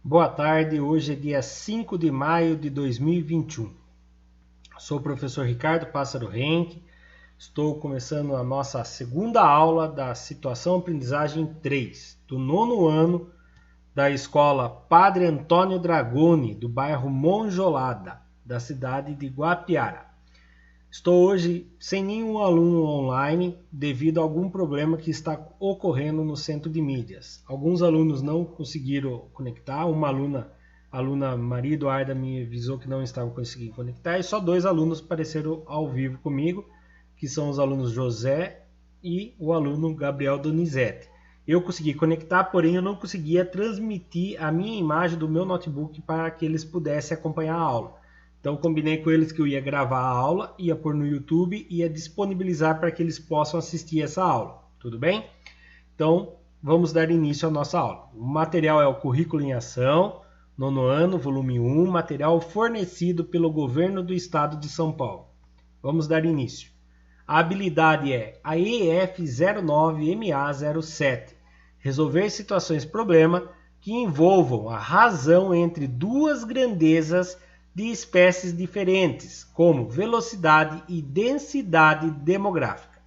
Boa tarde, hoje é dia 5 de maio de 2021. Sou o professor Ricardo Pássaro Henke, estou começando a nossa segunda aula da Situação Aprendizagem 3, do nono ano da escola Padre Antônio Dragoni, do bairro Monjolada, da cidade de Guapiara. Estou hoje sem nenhum aluno online devido a algum problema que está ocorrendo no centro de mídias. Alguns alunos não conseguiram conectar, uma aluna Maria Eduarda me avisou que não estava conseguindo conectar e só 2 alunos apareceram ao vivo comigo, que são os alunos José e o aluno Gabriel Donizete. Eu consegui conectar, porém eu não conseguia transmitir a minha imagem do meu notebook para que eles pudessem acompanhar a aula. Então combinei com eles que eu ia gravar a aula, ia pôr no YouTube e ia disponibilizar para que eles possam assistir essa aula. Tudo bem? Então vamos dar início à nossa aula. O material é o Currículo em Ação, nono ano, volume 1, material fornecido pelo Governo do Estado de São Paulo. Vamos dar início. A habilidade é a EF09MA07, resolver situações problema que envolvam a razão entre duas grandezas de espécies diferentes, como velocidade e densidade demográfica.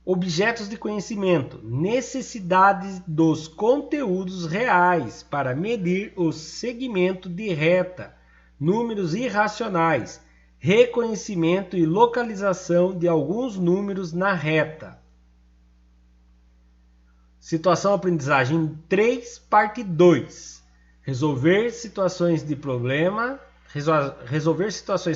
Objetos de conhecimento, necessidades dos conteúdos reais para medir o segmento de reta, números irracionais, reconhecimento e localização de alguns números na reta. Situação Aprendizagem 3, parte 2. Resolver situações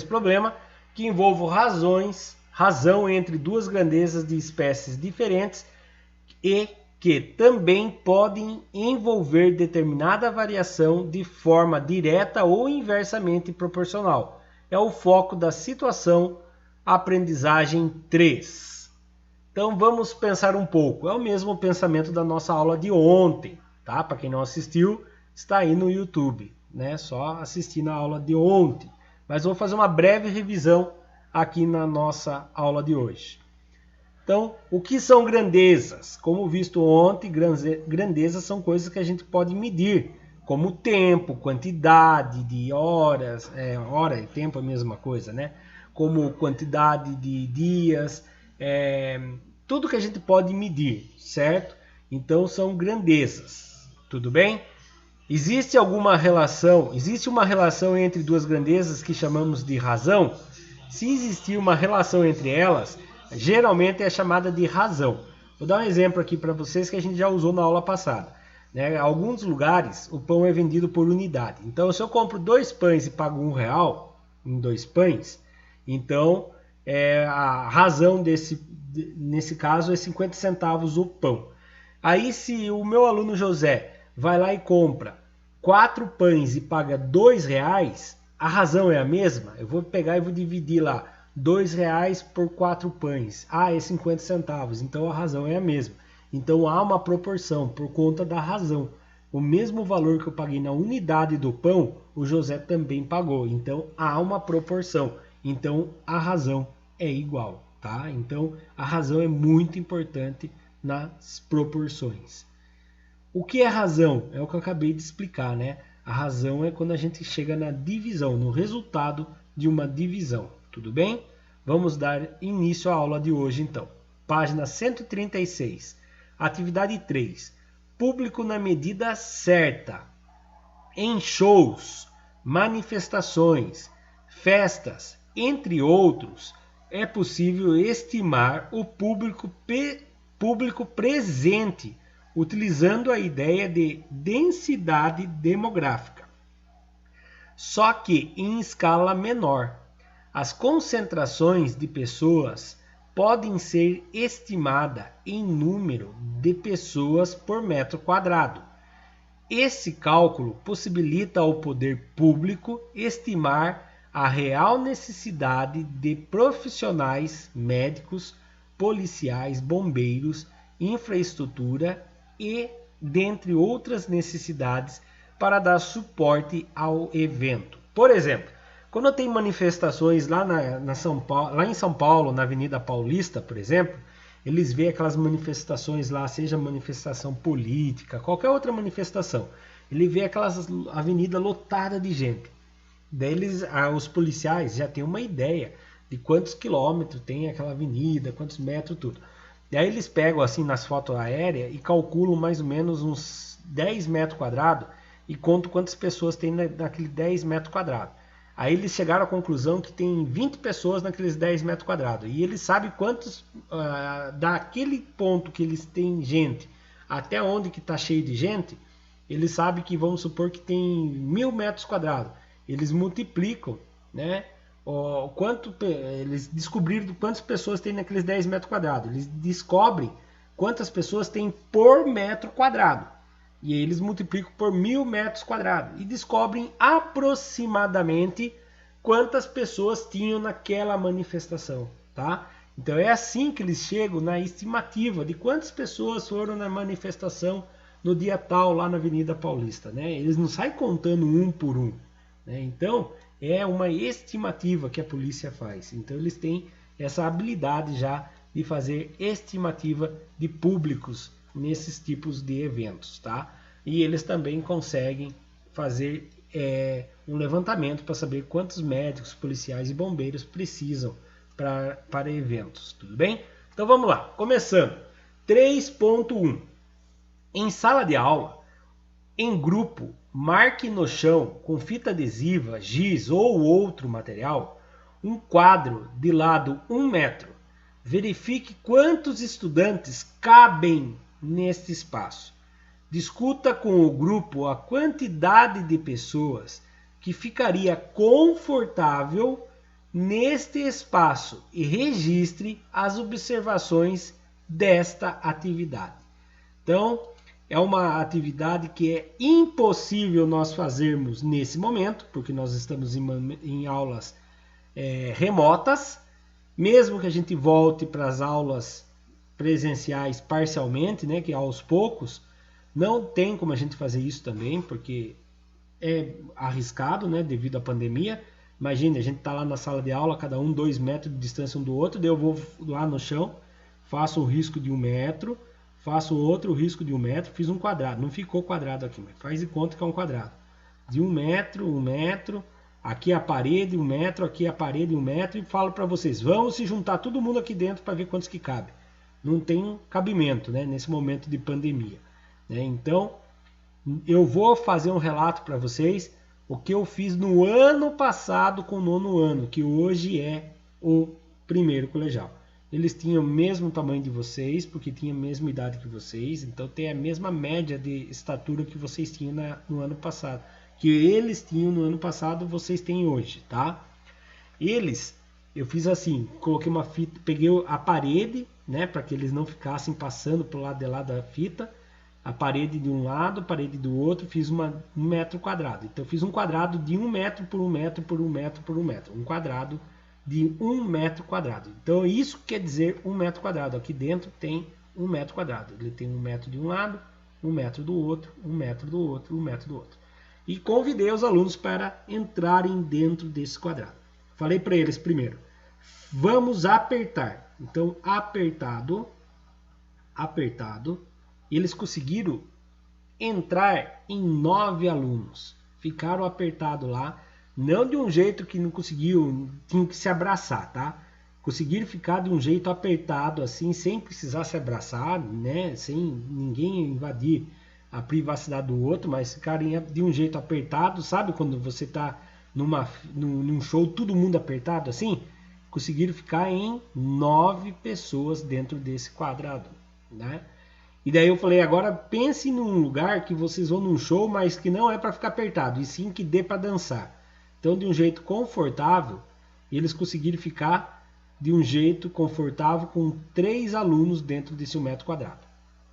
problema que envolvam razão entre duas grandezas de espécies diferentes e que também podem envolver determinada variação de forma direta ou inversamente proporcional. É o foco da Situação Aprendizagem 3. Então vamos pensar um pouco. É o mesmo pensamento da nossa aula de ontem, tá? Para quem não assistiu, está aí no YouTube, né? Só assistir na aula de ontem. Mas vou fazer uma breve revisão aqui na nossa aula de hoje. Então, o que são grandezas? Como visto ontem, grandezas são coisas que a gente pode medir, como tempo, quantidade de horas, hora e tempo é a mesma coisa, né? Como quantidade de dias, tudo que a gente pode medir, certo? Então, são grandezas, tudo bem? Existe uma relação entre duas grandezas que chamamos de razão? Se existir uma relação entre elas, geralmente é chamada de razão. Vou dar um exemplo aqui para vocês que a gente já usou na aula passada. Em alguns lugares, o pão é vendido por unidade. Então, se eu compro 2 pães e pago R$1 em 2 pães, então a razão nesse caso é 50 centavos o pão. Aí, se o meu aluno José vai lá e compra 4 pães e paga R$2, a razão é a mesma? Eu vou pegar e vou dividir lá R$2 por 4 pães. É 50 centavos, então a razão é a mesma. Então há uma proporção por conta da razão. O mesmo valor que eu paguei na unidade do pão, o José também pagou. Então há uma proporção. Então a razão é igual, tá? Então a razão é muito importante nas proporções. O que é razão? É o que eu acabei de explicar, né? A razão é quando a gente chega na divisão, no resultado de uma divisão. Tudo bem? Vamos dar início à aula de hoje, então. Página 136. Atividade 3. Público na medida certa. Em shows, manifestações, festas, entre outros, é possível estimar o público presente utilizando a ideia de densidade demográfica, só que em escala menor. As concentrações de pessoas podem ser estimadas em número de pessoas por metro quadrado. Esse cálculo possibilita ao poder público estimar a real necessidade de profissionais médicos, policiais, bombeiros, infraestrutura e dentre outras necessidades para dar suporte ao evento. Por exemplo, quando tem manifestações lá em São Paulo, na Avenida Paulista, por exemplo, eles veem aquelas manifestações lá, seja manifestação política, qualquer outra manifestação. ele vê aquelas avenidas lotadas de gente. Daí os policiais já têm uma ideia de quantos quilômetros tem aquela avenida, quantos metros, tudo. E aí eles pegam assim nas fotos aéreas e calculam mais ou menos uns 10 metros quadrados e contam quantas pessoas tem naquele 10 metros quadrados. Aí eles chegaram à conclusão que tem 20 pessoas naqueles 10 metros quadrados. E eles sabem quantos, daquele ponto que eles têm gente, até onde que está cheio de gente, eles sabem que, vamos supor que tem 1000 metros quadrados. Eles multiplicam, né? Eles descobriram quantas pessoas tem naqueles 10 metros quadrados. Eles descobrem quantas pessoas tem por metro quadrado. E aí eles multiplicam por 1000 metros quadrados. E descobrem aproximadamente quantas pessoas tinham naquela manifestação. Tá? Então é assim que eles chegam na estimativa de quantas pessoas foram na manifestação no dia tal lá na Avenida Paulista. Né? Eles não saem contando um por um. Né? Então é uma estimativa que a polícia faz. Então eles têm essa habilidade já de fazer estimativa de públicos nesses tipos de eventos, tá? E eles também conseguem fazer um levantamento para saber quantos médicos, policiais e bombeiros precisam para eventos, tudo bem? Então vamos lá, começando. 3.1. Em sala de aula, em grupo, marque no chão com fita adesiva, giz ou outro material um quadro de lado 1 metro. Verifique quantos estudantes cabem neste espaço. Discuta com o grupo a quantidade de pessoas que ficaria confortável neste espaço e registre as observações desta atividade. Então, é uma atividade que é impossível nós fazermos nesse momento, porque nós estamos em aulas remotas. Mesmo que a gente volte para as aulas presenciais parcialmente, né, que aos poucos, não tem como a gente fazer isso também, porque é arriscado, né, devido à pandemia. Imagine, a gente está lá na sala de aula, cada um 2 metros de distância um do outro, daí eu vou lá no chão, faço um risco de 1 metro, faço outro risco de 1 metro, fiz um quadrado. Não ficou quadrado aqui, mas faz de conta que é um quadrado. De 1 metro, 1 metro, aqui a parede 1 metro, aqui a parede 1 metro, e falo para vocês, vamos se juntar todo mundo aqui dentro para ver quantos que cabe. Não tem cabimento, né, nesse momento de pandemia. Né? Então, eu vou fazer um relato para vocês o que eu fiz no ano passado com o 9º ano, que hoje é o primeiro colegial. Eles tinham o mesmo tamanho de vocês, porque tinham a mesma idade que vocês, então tem a mesma média de estatura que vocês tinham no ano passado. Que eles tinham no ano passado, vocês têm hoje, tá? Eu fiz assim, coloquei uma fita, peguei a parede, né, para que eles não ficassem passando pro lado de lá da fita, a parede de um lado, a parede do outro, fiz 1 metro quadrado. Então eu fiz um quadrado de 1 metro por 1 metro por 1 metro por 1 metro, um quadrado de 1 metro quadrado. Então isso quer dizer 1 metro quadrado. Aqui dentro tem 1 metro quadrado. Ele tem 1 metro de um lado, 1 metro do outro, 1 metro do outro, 1 metro do outro. E convidei os alunos para entrarem dentro desse quadrado. Falei para eles primeiro, vamos apertar. Então, apertado, apertado. Eles conseguiram entrar em 9 alunos. Ficaram apertados lá. Não de um jeito que não conseguiu, tinham que se abraçar, tá? Conseguiram ficar de um jeito apertado, assim, sem precisar se abraçar, né? Sem ninguém invadir a privacidade do outro, mas ficarem de um jeito apertado, sabe quando você está num show, todo mundo apertado assim? Conseguiram ficar em 9 pessoas dentro desse quadrado, né? E daí eu falei, agora pense num lugar que vocês vão num show, mas que não é para ficar apertado, e sim que dê para dançar. Então, de um jeito confortável, eles conseguiram ficar de um jeito confortável com 3 alunos dentro desse 1 metro quadrado.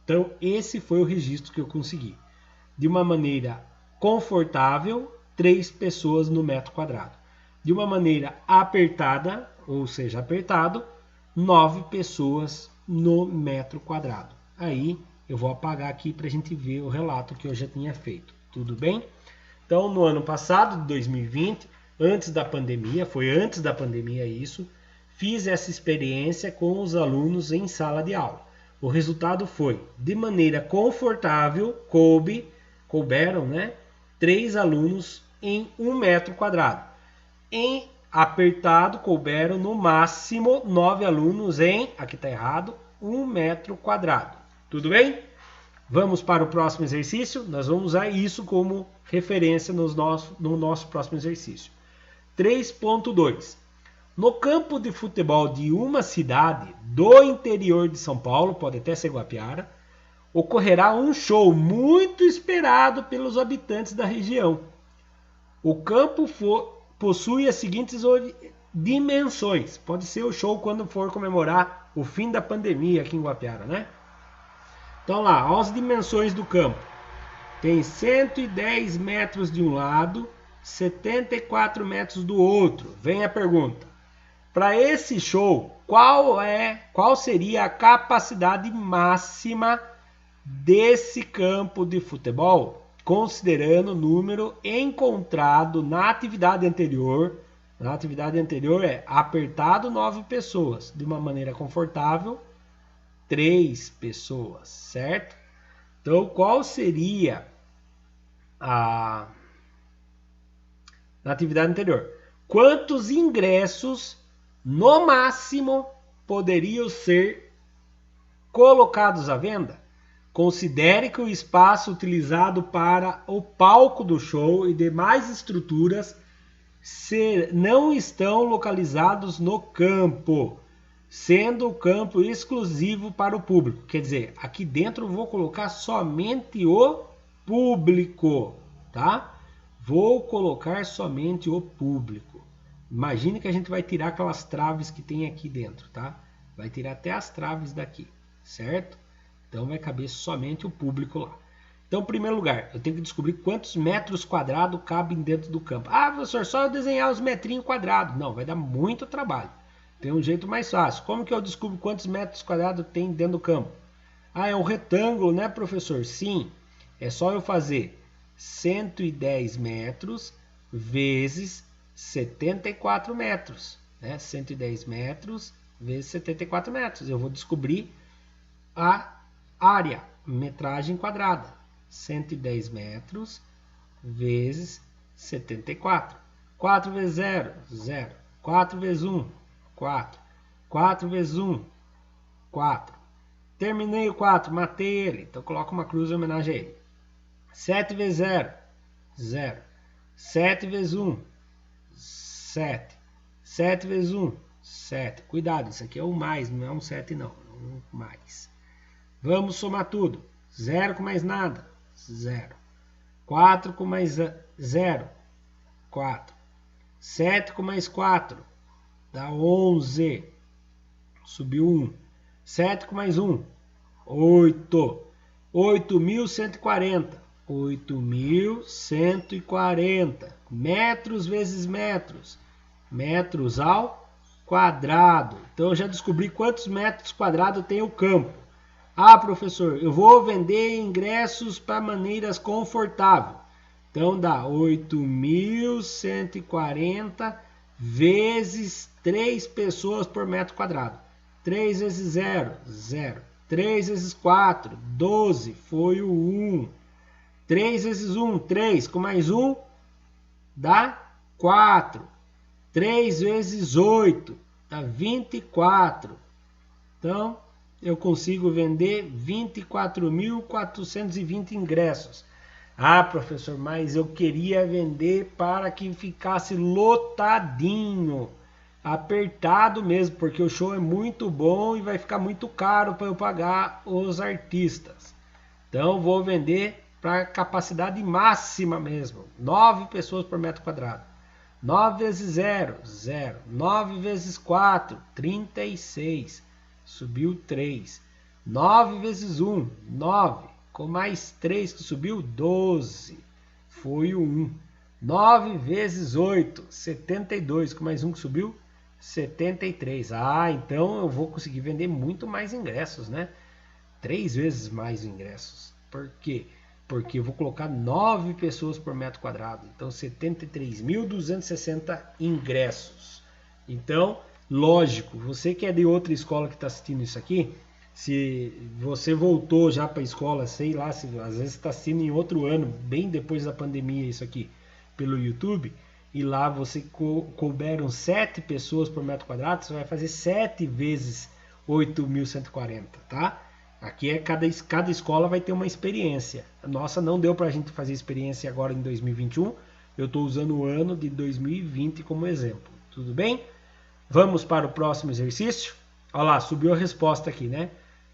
Então, esse foi o registro que eu consegui. De uma maneira confortável, 3 pessoas no metro quadrado. De uma maneira apertada, ou seja, apertado, 9 pessoas no metro quadrado. Aí eu vou apagar aqui para a gente ver o relato que eu já tinha feito. Tudo bem? Então, no ano passado, de 2020, antes da pandemia, foi antes da pandemia isso, fiz essa experiência com os alunos em sala de aula. O resultado foi, de maneira confortável, coube couberam, né, 3 alunos em 1 metro quadrado. Em apertado, couberam no máximo 9 alunos em, aqui está errado, 1 metro quadrado. Tudo bem? Vamos para o próximo exercício. Nós vamos usar isso como referência no nosso próximo exercício. 3.2. No campo de futebol de uma cidade do interior de São Paulo, pode até ser Guapiara, ocorrerá um show muito esperado pelos habitantes da região. O campo possui as seguintes dimensões. Pode ser o show quando for comemorar o fim da pandemia aqui em Guapiara, né? Então lá, olha as dimensões do campo. Tem 110 metros de um lado, 74 metros do outro. Vem a pergunta. Para esse show, qual seria a capacidade máxima desse campo de futebol, considerando o número encontrado na atividade anterior? Na atividade anterior é apertado 9 pessoas, de uma maneira confortável 3 pessoas, certo? Então, qual seria na atividade anterior? Quantos ingressos, no máximo, poderiam ser colocados à venda? Considere que o espaço utilizado para o palco do show e demais estruturas não estão localizados no campo, sendo o campo exclusivo para o público. Quer dizer, aqui dentro eu vou colocar somente o público, tá? Vou colocar somente o público. Imagine que a gente vai tirar aquelas traves que tem aqui dentro, tá? Vai tirar até as traves daqui, certo? Então vai caber somente o público lá. Então, em primeiro lugar, eu tenho que descobrir quantos metros quadrados cabem dentro do campo. Ah, professor, só eu desenhar os metrinhos quadrados. Não, vai dar muito trabalho. Tem um jeito mais fácil. Como que eu descubro quantos metros quadrados tem dentro do campo? Ah, é um retângulo, né, professor? Sim. É só eu fazer 110 metros vezes 74 metros. Né? 110 metros vezes 74 metros. Eu vou descobrir a área, metragem quadrada. 110 metros vezes 74. 4 vezes 0, 0. 4 vezes 1, 4. 4 vezes 1, 4. Terminei o 4, matei ele. Então coloco uma cruz em homenagem a ele. 7 vezes 0, 0. 7 vezes 1, 7. 7 vezes 1, 7. Cuidado, isso aqui é o mais, não é um 7 não. É um mais. Vamos somar tudo. 0 com mais nada, 0. 4 com mais 0, 4. 7 com mais 4, dá 11. Subiu 1. 7 com mais 1, 8. 8.140. 8.140. Metros vezes metros. Metros ao quadrado. Então eu já descobri quantos metros quadrados tem o campo. Ah, professor, eu vou vender ingressos para maneiras confortáveis. Então dá 8.140 vezes 3 pessoas por metro quadrado. 3 vezes 0, 0. 3 vezes 4, 12, foi o 1. 3 vezes 1, 3, com mais 1, dá 4. 3 vezes 8, dá 24. Então, eu consigo vender 24.420 ingressos. Ah, professor, mas eu queria vender para que ficasse lotadinho, apertado mesmo, porque o show é muito bom e vai ficar muito caro para eu pagar os artistas. Então, vou vender para capacidade máxima mesmo, 9 pessoas por metro quadrado. 9 vezes 0, 0. 9 vezes 4, 36. Subiu 3. 9 vezes 1, 9. Com mais 3 que subiu, 12. Foi o 1. 9 vezes 8, 72. Com mais 1 que subiu, 73. Ah, então eu vou conseguir vender muito mais ingressos, né? 3 vezes mais ingressos. Por quê? Porque eu vou colocar 9 pessoas por metro quadrado. Então, 73.260 ingressos. Então, lógico, você que é de outra escola que está assistindo isso aqui, Se você voltou já para a escola, sei lá, se às vezes está sendo em outro ano, bem depois da pandemia isso aqui, pelo YouTube, e lá você couberam 7 pessoas por metro quadrado, você vai fazer 7 vezes 8.140, tá? Aqui é cada escola vai ter uma experiência. A nossa não deu para a gente fazer experiência agora em 2021, eu estou usando o ano de 2020 como exemplo, tudo bem? Vamos para o próximo exercício? Olha lá, subiu a resposta aqui, né?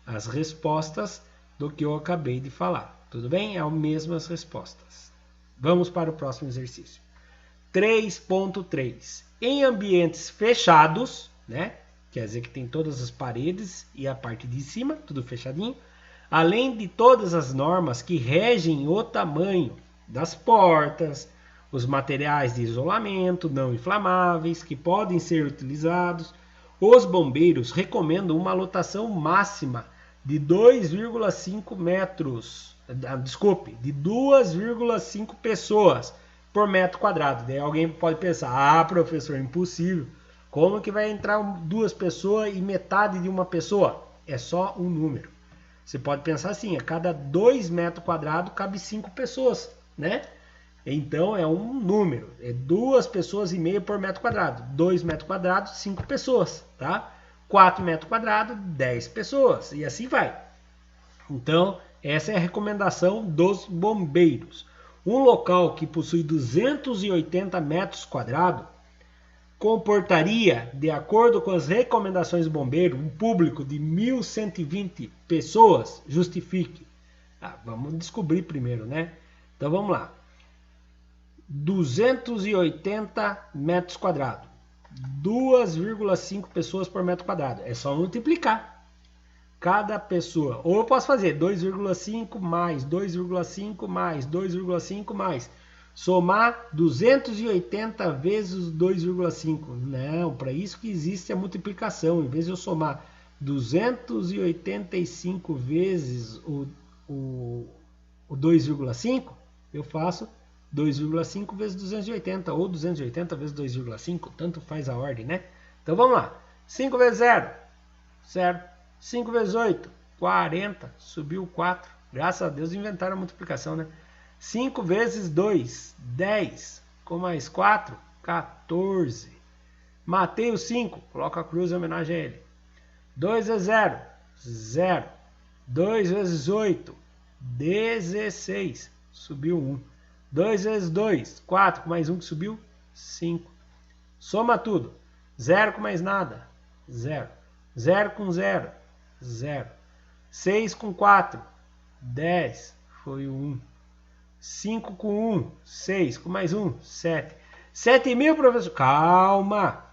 As respostas do que eu acabei de falar. Tudo bem? É as mesmas respostas. Vamos para o próximo exercício. 3.3. Em ambientes fechados, né? Quer dizer que tem todas as paredes e a parte de cima, tudo fechadinho. Além de todas as normas que regem o tamanho das portas, os materiais de isolamento não inflamáveis que podem ser utilizados, os bombeiros recomendam uma lotação máxima de 2,5 metros, de 2,5 pessoas por metro quadrado. Daí alguém pode pensar, professor, impossível. Como que vai entrar 2 pessoas e metade de uma pessoa? É só um número. Você pode pensar assim, a cada 2 metros quadrados cabe 5 pessoas, né? Então é um número, é 2 pessoas e meia por metro quadrado. 2 metros quadrados, 5 pessoas, tá? 4 metros quadrados, 10 pessoas, e assim vai. Então, essa é a recomendação dos bombeiros. Um local que possui 280 metros quadrados comportaria, de acordo com as recomendações do bombeiro, um público de 1.120 pessoas. Justifique. Vamos descobrir primeiro, né? Então vamos lá. 280 metros quadrados. 2,5 pessoas por metro quadrado. É só multiplicar. Cada pessoa. Ou eu posso fazer 2,5 mais 2,5 mais 2,5 mais. Somar 280 vezes 2,5. Não, para isso que existe a multiplicação. Em vez de eu somar 285 vezes o 2,5, eu faço 2,5 vezes 280, ou 280 vezes 2,5, tanto faz a ordem, né? Então vamos lá. 5 vezes 0, 0. 5 vezes 8, 40, subiu 4. Graças a Deus inventaram a multiplicação, né? 5 vezes 2, 10, com mais 4, 14. Matei o 5, coloca a cruz em homenagem a ele. 2 vezes 0, 0. 2 vezes 8, 16, subiu 1. 2 vezes 2, 4, com mais 1 que subiu, 5. Soma tudo. 0 com mais nada, 0. 0 com 0, 0. 6 com 4, 10, foi o 1. 5 com 1, 6, com mais 1, 7. 7.000, professor? Calma.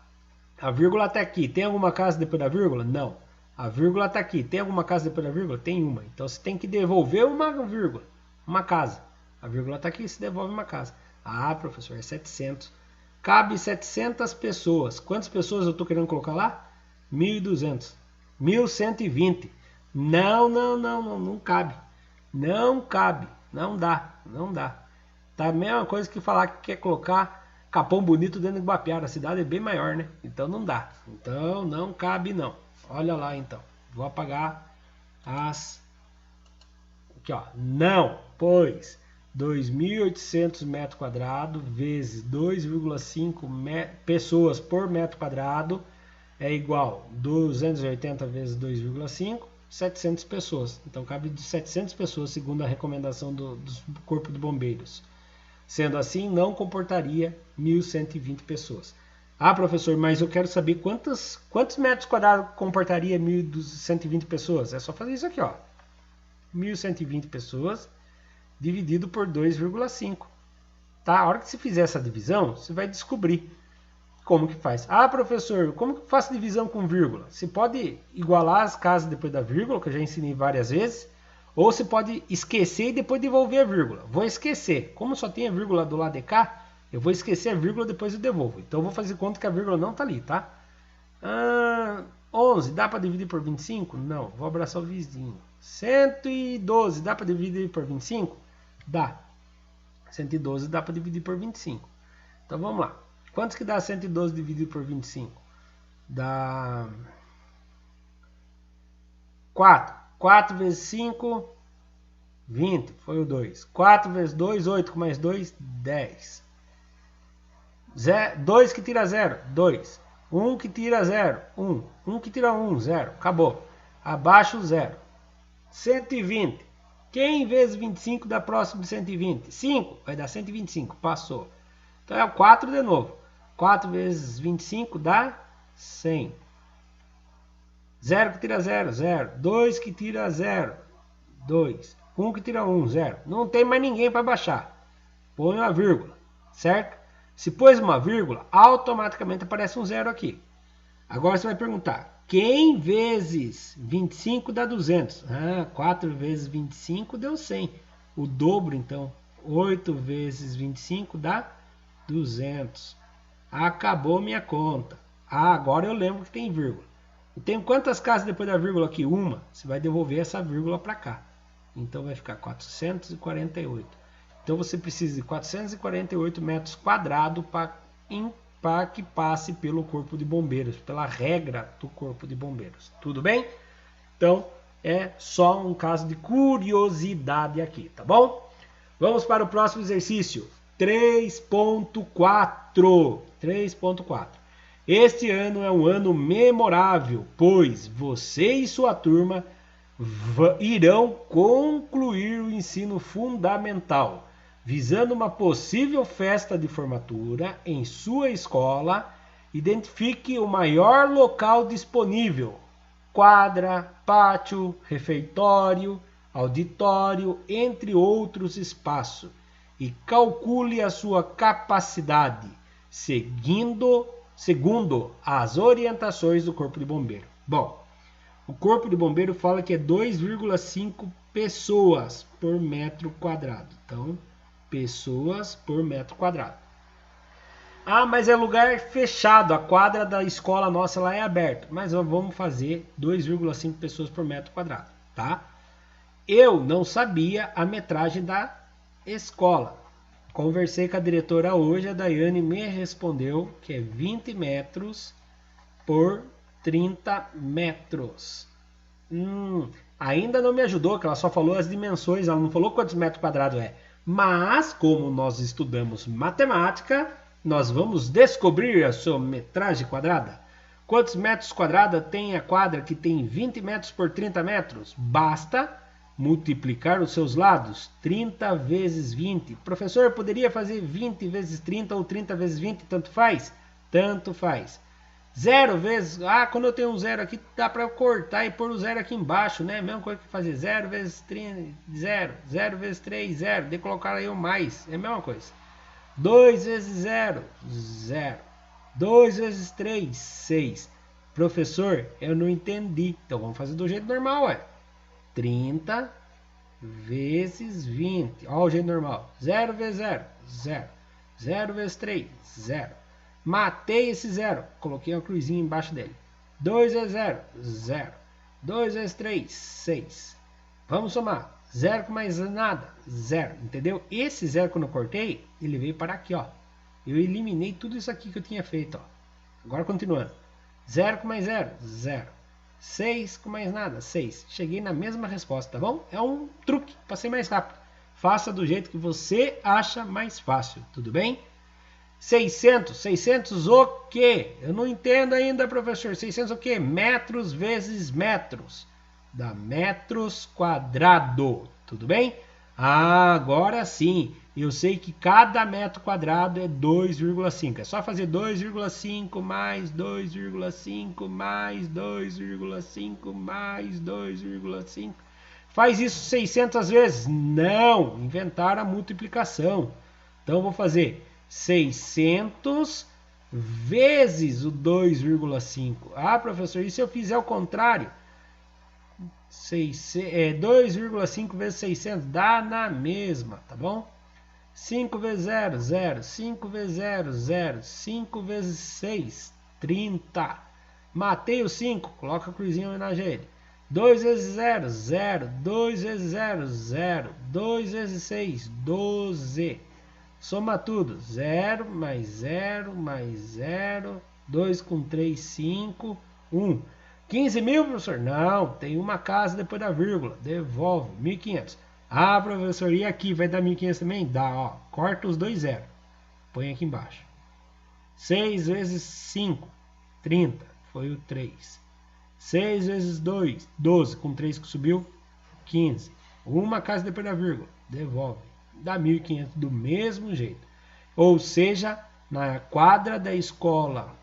A vírgula está aqui. Tem alguma casa depois da vírgula? Não. A vírgula está aqui. Tem alguma casa depois da vírgula? Tem uma. Então você tem que devolver uma vírgula, uma casa. A vírgula está aqui, se devolve uma casa. Professor, é 700. Cabe 700 pessoas. Quantas pessoas eu estou querendo colocar lá? 1.200. 1.120. Não cabe. Não cabe. Não dá. Tá a mesma coisa que falar que quer colocar Capão Bonito dentro de Guapiara. A cidade é bem maior, né? Então não dá. Então não cabe não. Olha lá então. Vou apagar as... Aqui ó. Não, pois... 2.800 metros quadrados vezes 2,5 pessoas por metro quadrado é igual 280 vezes 2,5, 700 pessoas. Então cabe de 700 pessoas, segundo a recomendação do Corpo de Bombeiros. Sendo assim, não comportaria 1.120 pessoas. Professor, mas eu quero saber quantos metros quadrados comportaria 1.120 pessoas? É só fazer isso aqui, ó. 1.120 pessoas dividido por 2,5. Tá? A hora que você fizer essa divisão, você vai descobrir como que faz. Professor, como que faço divisão com vírgula? Você pode igualar as casas depois da vírgula, que eu já ensinei várias vezes, ou você pode esquecer e depois devolver a vírgula. Vou esquecer. Como só tem a vírgula do lado de cá, eu vou esquecer a vírgula e depois eu devolvo. Então eu vou fazer conta que a vírgula não está ali, tá? 11, dá para dividir por 25? Não, vou abraçar o vizinho. 112, dá para dividir por 25? Dá. 112 dá para dividir por 25. Então vamos lá. Quantos que dá 112 dividido por 25? Dá 4. 4 vezes 5, 20. Foi o 2. 4 vezes 2, 8. Com mais 2, 10. 2 que tira 0, 2. 1 que tira 0, 1. 1 que tira 1, 0. Acabou. Abaixo 0. 120. Quem vezes 25 dá próximo de 120? 5. Vai dar 125. Passou. Então é o 4 de novo. 4 vezes 25 dá 100. 0 que tira 0, 0. 2 que tira 0, 2. 1 que tira 1, 0. Não tem mais ninguém para baixar. Põe uma vírgula, certo? Se pôs uma vírgula, automaticamente aparece um 0 aqui. Agora você vai perguntar, quem vezes 25 dá 200? 4 vezes 25 deu 100. O dobro, então. 8 vezes 25 dá 200. Acabou minha conta. Agora eu lembro que tem vírgula. Eu tenho quantas casas depois da vírgula aqui? Uma. Você vai devolver essa vírgula para cá. Então vai ficar 448. Então você precisa de 448 metros quadrados para que passe pelo corpo de bombeiros, pela regra do corpo de bombeiros. Tudo bem? Então é só um caso de curiosidade aqui, tá bom? Vamos para o próximo exercício. 3.4. 3.4. Este ano é um ano memorável, pois você e sua turma irão concluir o ensino fundamental, visando uma possível festa de formatura em sua escola. Identifique o maior local disponível: quadra, pátio, refeitório, auditório, entre outros espaços, e calcule a sua capacidade, segundo as orientações do Corpo de Bombeiro. Bom, o Corpo de Bombeiro fala que é 2,5 pessoas por metro quadrado. Então, pessoas por metro quadrado. Mas é lugar fechado, a quadra da escola nossa lá é aberta. Mas vamos fazer 2,5 pessoas por metro quadrado, tá? Eu não sabia a metragem da escola. Conversei com a diretora hoje, a Daiane me respondeu que é 20 metros por 30 metros. Ainda não me ajudou, que ela só falou as dimensões, ela não falou quantos metros quadrados é. Mas, como nós estudamos matemática, nós vamos descobrir a sua metragem quadrada. Quantos metros quadrados tem a quadra que tem 20 metros por 30 metros? Basta multiplicar os seus lados. 30 vezes 20. Professor, poderia fazer 20 vezes 30 ou 30 vezes 20? Tanto faz? Tanto faz. 0 vezes... quando eu tenho um 0 aqui, dá para cortar e pôr o 0 aqui embaixo, né? Mesma coisa que fazer 0 vezes 30, 0. 0 vezes 3, 0. De colocar aí o mais. É a mesma coisa. 2 vezes 0, 0. 2 vezes 3, 6. Professor, eu não entendi. Então vamos fazer do jeito normal, ué. 30 vezes 20. Olha o jeito normal. 0 vezes 0, 0. 0 vezes 3, 0. Matei esse 0. Coloquei uma cruzinha embaixo dele. 2 vezes 0, 0. 2 vezes 3, 6. Vamos somar. 0 com mais nada, 0. Entendeu? Esse 0 quando eu cortei, ele veio para aqui, ó. Eu eliminei tudo isso aqui que eu tinha feito, ó. Agora continuando. 0 com mais 0, 0. 6 com mais nada, 6. Cheguei na mesma resposta, tá bom? É um truque para ser mais rápido. Faça do jeito que você acha mais fácil, tudo bem? 600, 600 o quê? Eu não entendo ainda, professor. 600 o quê? Metros vezes metros. Dá metros quadrado, tudo bem? Agora sim, eu sei que cada metro quadrado é 2,5. É só fazer 2,5 mais 2,5 mais 2,5 mais 2,5. Faz isso 600 vezes? Não, inventaram a multiplicação. Então eu vou fazer 600 vezes o 2,5. Professor, e se eu fizer o contrário? 2,5 vezes 600 dá na mesma, tá bom? 5 vezes 0, 0. 5 vezes 0, 0. 5 vezes 6, 30. Matei o 5, coloca a cruzinha em homenagem a ele. 2 vezes 0, 0. 2 vezes 0, 0. 2 vezes 6, 12. Soma tudo. 0 mais 0 mais 0. 2 com 3, 5. 1. 15 mil, professor? Não, tem uma casa depois da vírgula. Devolve, 1.500. Ah, professor, e aqui vai dar 1.500 também? Dá, ó. Corta os dois zeros. Põe aqui embaixo. 6 vezes 5, 30. Foi o 3. 6 vezes 2, 12. Com 3 que subiu, 15. Uma casa depois da vírgula. Devolve. Dá 1.500 do mesmo jeito. Ou seja, na quadra da escola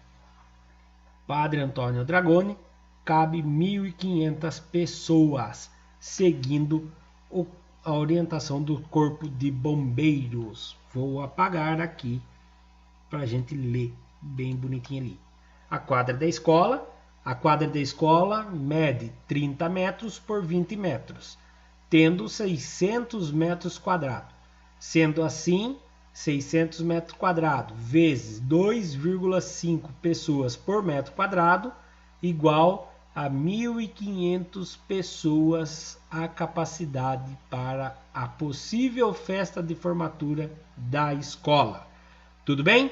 Padre Antônio Dragoni, cabe 1.500 pessoas, seguindo a orientação do Corpo de Bombeiros. Vou apagar aqui para a gente ler bem bonitinho ali. A quadra da escola mede 30 metros por 20 metros, tendo 600 metros quadrados. Sendo assim, 600 metros quadrados vezes 2,5 pessoas por metro quadrado, igual a 1.500 pessoas a capacidade para a possível festa de formatura da escola. Tudo bem?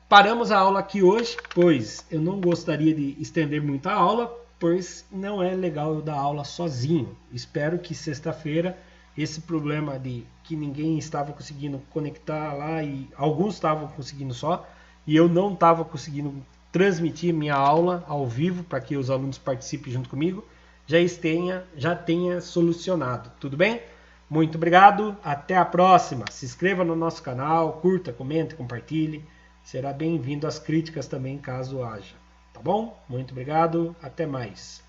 Paramos a aula aqui hoje, pois eu não gostaria de estender muito a aula, pois não é legal eu dar aula sozinho. Espero que sexta-feira esse problema de que ninguém estava conseguindo conectar lá e alguns estavam conseguindo só, e eu não estava conseguindo transmitir minha aula ao vivo para que os alunos participem junto comigo, já tenha solucionado. Tudo bem? Muito obrigado, até a próxima. Se inscreva no nosso canal, curta, comente, compartilhe. Será bem-vindo às críticas também, caso haja. Tá bom? Muito obrigado, até mais.